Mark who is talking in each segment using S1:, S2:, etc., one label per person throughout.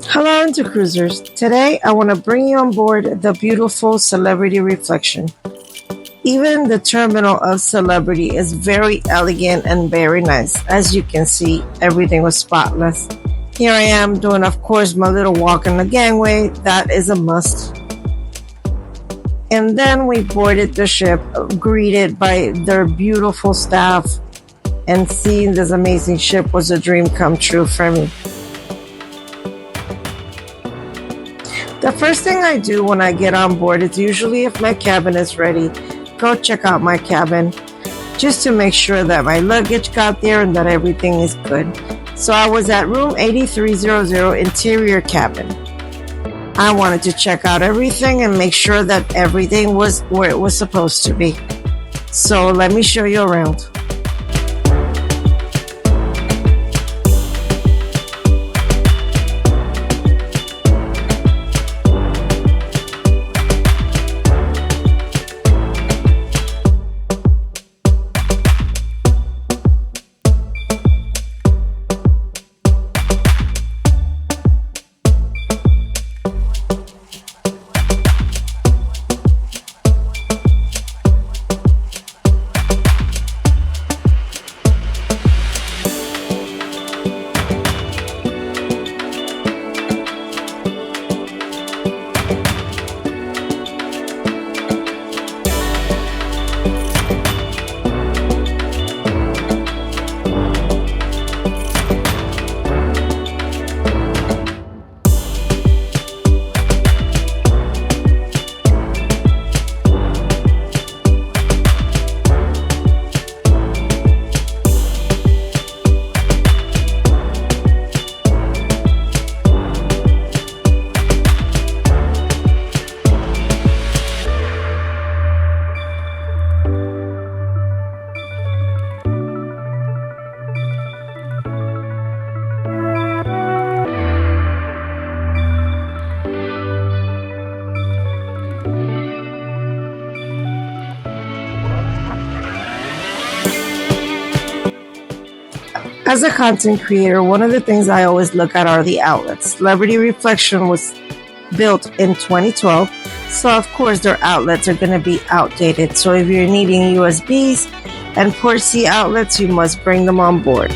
S1: Hello Intercruisers, today I want to bring you on board the beautiful Celebrity Reflection. Even the terminal of Celebrity is very elegant and very nice. As you can see, everything was spotless. Here I am doing, of course, my little walk in the gangway. That is a must. And then we boarded the ship, greeted by their beautiful staff, and seeing this amazing ship was a dream come true for me. The first thing I do when I get on board is usually, if my cabin is ready, go check out my cabin just to make sure that my luggage got there and that everything is good. So I was at room 8300 interior cabin. I wanted to check out everything and make sure that everything was where it was supposed to be. So let me show you around. As a content creator, one of the things I always look at are the outlets. Celebrity Reflection was built in 2012, so of course their outlets are going to be outdated. So if you're needing USBs and Port C outlets, you must bring them on board.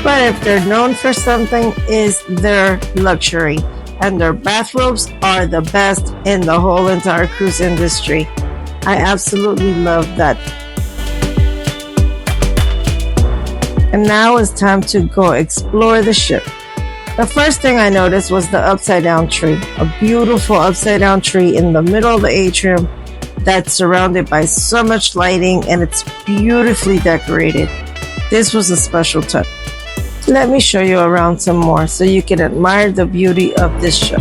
S1: But if they're known for something, is their luxury, and their bathrobes are the best in the whole entire cruise industry. I absolutely love that. And now it's time to go explore the ship. The first thing I noticed was the upside down tree, a beautiful upside down tree in the middle of the atrium that's surrounded by so much lighting, and it's beautifully decorated. This was a special touch. Let me show you around some more so you can admire the beauty of this ship.